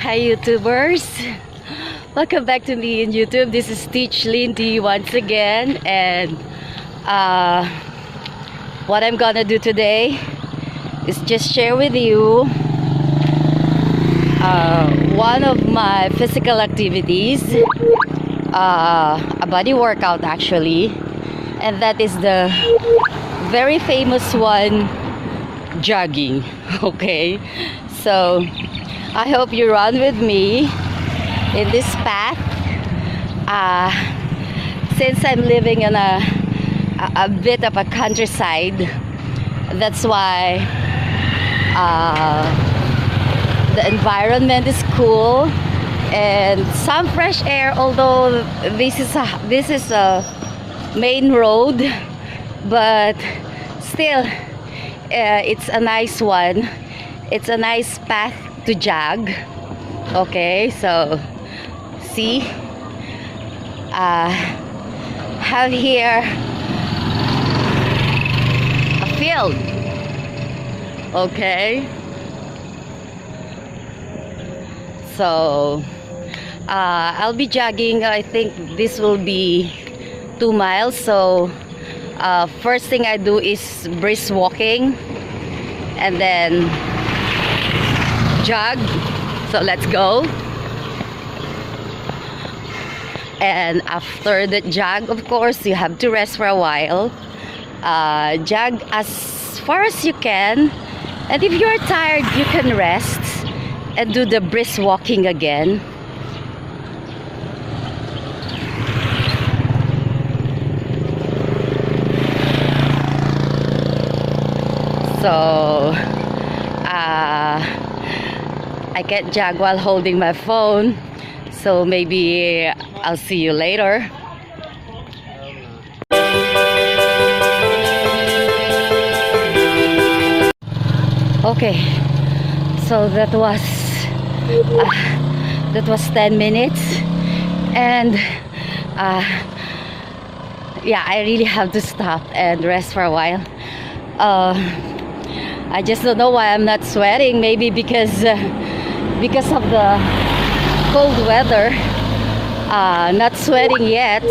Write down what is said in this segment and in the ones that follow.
Hi YouTubers, welcome back to me in YouTube. This is Teach Lindy once again, and what I'm gonna do today is just share with you one of my physical activities, a body workout actually, and that is the very famous one, jogging. Okay, so I hope you run with me in this path. Since I'm living in a bit of a countryside, that's why the environment is cool and some fresh air. Although this is a main road, but still, it's a nice one. It's a nice path to jog. Okay, so see, have here a field. Okay, so I'll be jogging. I think this will be 2 miles. So first thing I do is brisk walking and then jog. So let's go. And after the jog, of course, you have to rest for a while. Jog as far as you can, and if you're tired, you can rest and do the brisk walking again. So I can't jog while holding my phone, so maybe I'll see you later. Okay, so that was 10 minutes, and yeah, I really have to stop and rest for a while. I just don't know why I'm not sweating. Maybe because of the cold weather. Not sweating yet,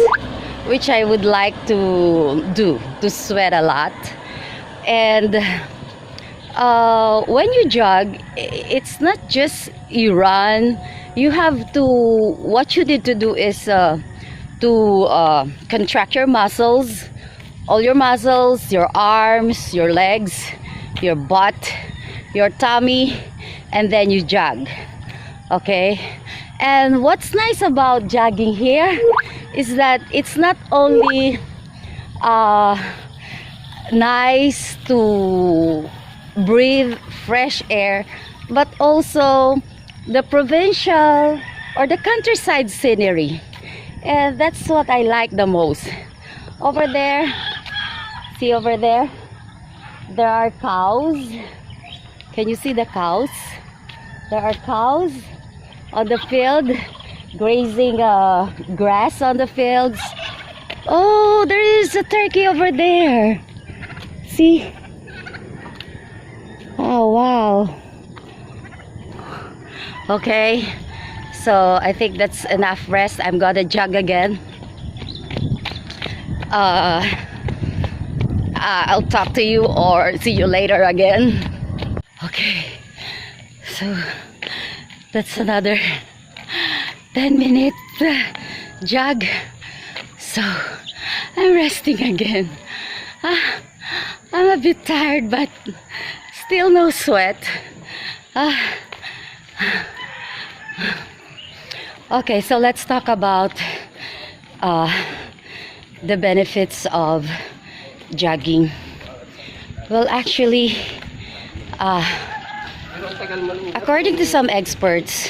which I would like to do, to sweat a lot. And when you jog, it's not just you run. You have to, what you need to do is to contract your muscles, all your muscles, your arms, your legs, your butt, your tummy, and then you jog. Okay, and what's nice about jogging here is that it's not only nice to breathe fresh air, but also the provincial or the countryside scenery, and that's what I like the most. Over there, see over there, there are cows. Can you see the cows? There are cows on the field, grazing grass on the fields. Oh, there is a turkey over there. See? Oh, wow. Okay, so I think that's enough rest. I'm gonna jog again. I'll talk to you or see you later again. Okay, so that's another 10 minutes jog. So I'm resting again. I'm a bit tired, but still no sweat. Okay, so let's talk about the benefits of jogging. Well, actually, according to some experts,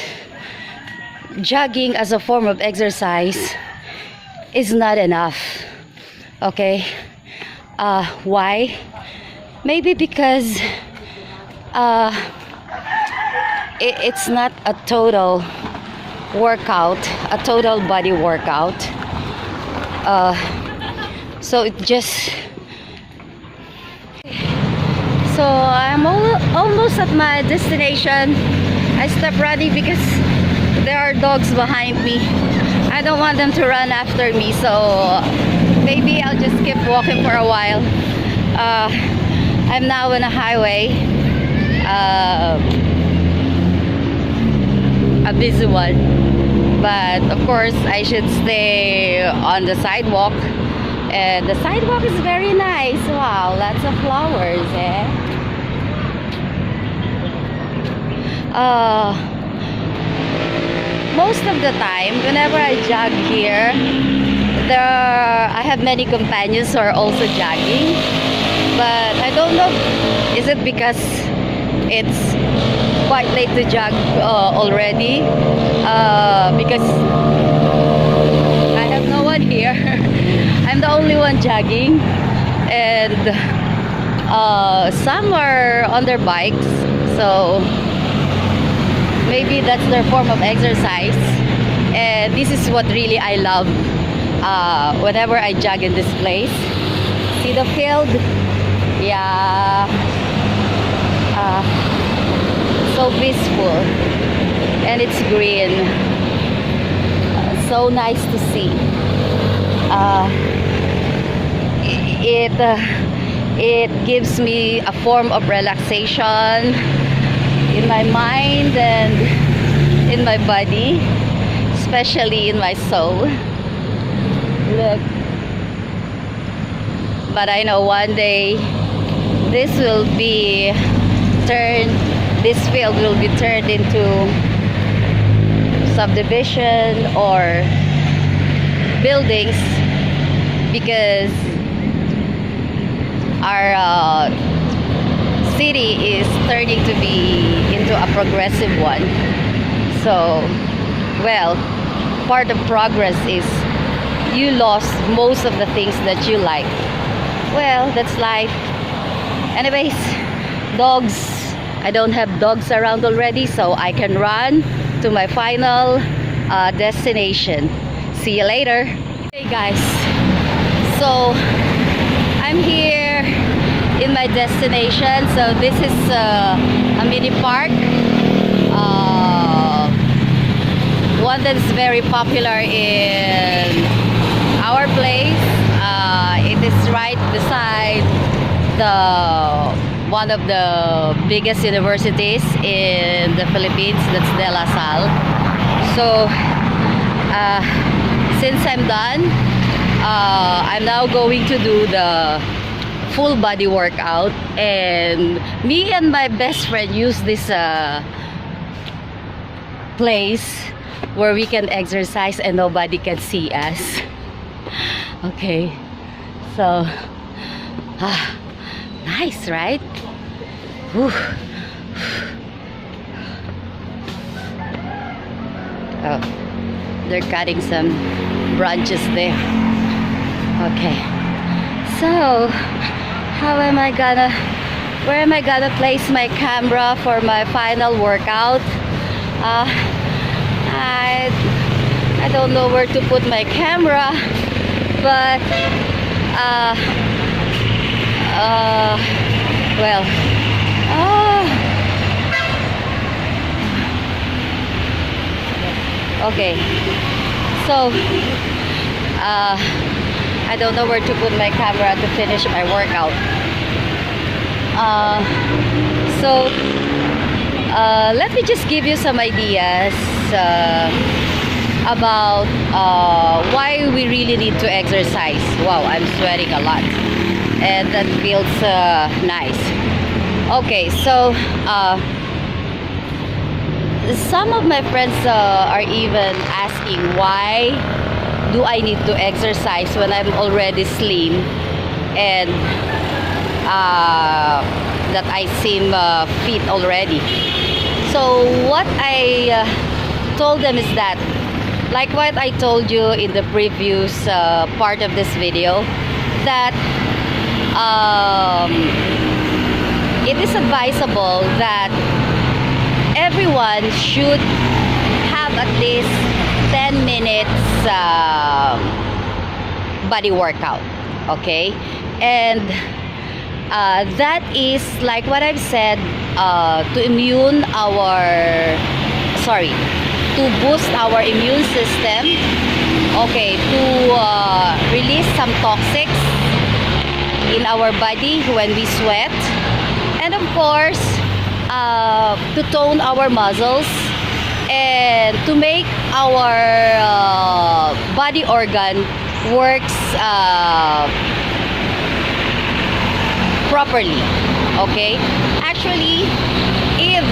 jogging as a form of exercise is not enough. Okay, why? Maybe because it's not a total workout, a total body workout. So it just, so I'm almost at my destination. I stopped running because there are dogs behind me. I don't want them to run after me, so maybe I'll just keep walking for a while. I'm now on a highway, a busy one, but of course I should stay on the sidewalk, and the sidewalk is very nice. Wow, lots of flowers, most of the time whenever I jog here, I have many companions who are also jogging, but I don't know, is it because it's quite late to jog already, because I have no one here. I'm the only one jogging, and some are on their bikes, so maybe that's their form of exercise. And this is what really I love whenever I jog in this place. See the field? Yeah, so peaceful, and it's green, so nice to see. It gives me a form of relaxation in my mind and in my body, especially in my soul. Look. But I know one day this field will be turned into subdivision or buildings, because our city is turning to be into a progressive one. So, well, part of progress is you lost most of the things that you like. Well, that's life. Anyways, dogs, I don't have dogs around already, so I can run to my final destination. See you later. Hey guys, so I'm here in my destination. So this is a mini park, one that is very popular in our place. It is right beside one of the biggest universities in the Philippines, that's De La Salle. So since I'm done, I'm now going to do the full body workout, and me and my best friend use this place where we can exercise and nobody can see us. Okay, so nice, right? Whew. Oh, they're cutting some branches there. Okay, so where am I gonna place my camera for my final workout? I don't know where to put my camera, but well, okay, so I don't know where to put my camera to finish my workout. So let me just give you some ideas about why we really need to exercise. Wow, I'm sweating a lot, and that feels nice. Okay, so some of my friends are even asking, why do I need to exercise when I'm already slim and that I seem fit already? So what I told them is that, like what I told you in the previous part of this video, that it is advisable that everyone should have at least 10 minutes body workout, okay? And that is like what I've said, to to boost our immune system, okay, to release some toxics in our body when we sweat, and of course to tone our muscles and to make our body organ works properly. Okay, actually, if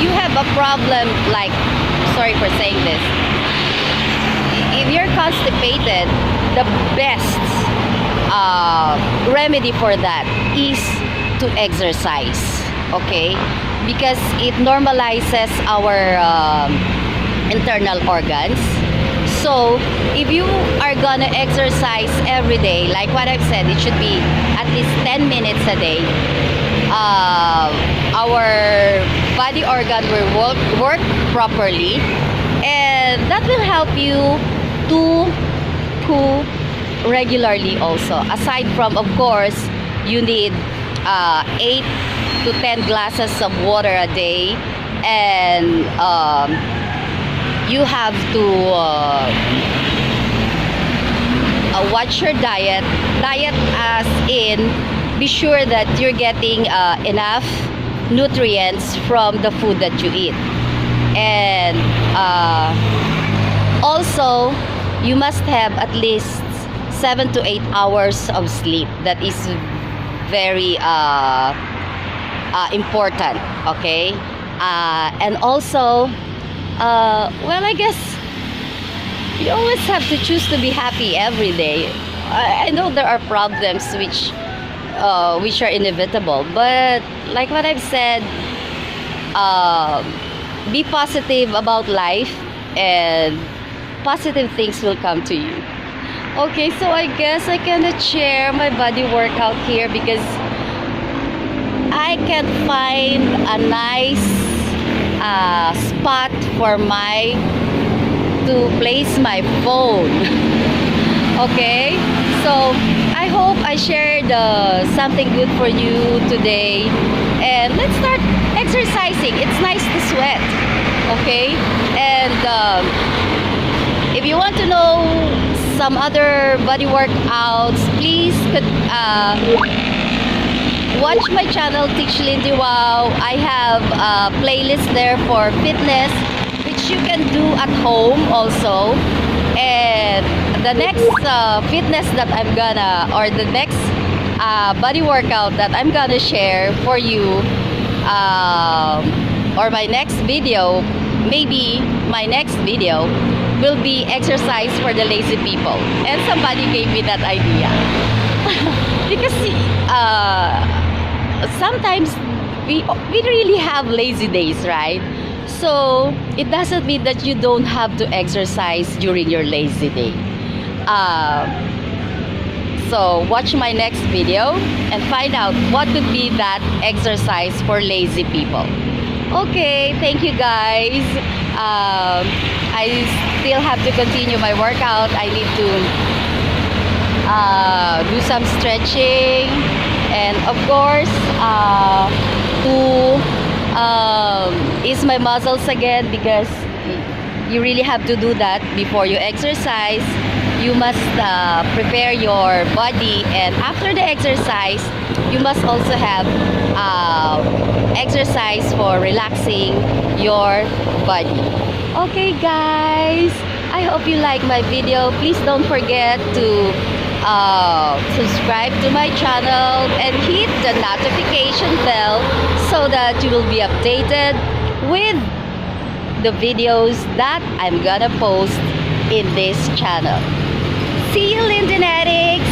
you have a problem, like, sorry for saying this, if you're constipated, the best remedy for that is to exercise. Okay, because it normalizes our internal organs. So if you are gonna exercise every day, like what I've said, it should be at least 10 minutes a day. Our body organ will work properly, and that will help you to poo regularly also. Aside from, of course, you need 8 to 10 glasses of water a day, and you have to watch your diet as in, be sure that you're getting enough nutrients from the food that you eat, and also you must have at least 7 to 8 hours of sleep. That is very important. Okay, and also well, I guess you always have to choose to be happy every day. I know there are problems which are inevitable, but like what I've said, be positive about life, and positive things will come to you. Okay, so I guess I cannot share my body workout here because I can't find a nice spot for to place my phone. Okay, so I hope I shared something good for you today, and let's start exercising. It's nice to sweat. Okay, and if you want to know some other body workouts, please watch my channel, Teach Lindy Wow. I have a playlist there for fitness, which you can do at home also. And the next fitness that I'm gonna, or the next body workout that I'm gonna share for you, or my next video, maybe my next video will be exercise for the lazy people. And somebody gave me that idea. Because sometimes we really have lazy days, right? So it doesn't mean that you don't have to exercise during your lazy day. So watch my next video and find out what could be that exercise for lazy people. Okay, thank you guys. I still have to continue my workout. I need to do some stretching, and of course to ease my muscles again, because you really have to do that before you exercise. You must prepare your body, and after the exercise you must also have exercise for relaxing your body. Okay guys, I hope you like my video. Please don't forget to subscribe to my channel and hit the notification bell so that you will be updated with the videos that I'm gonna post in this channel. See you, Lindonetics!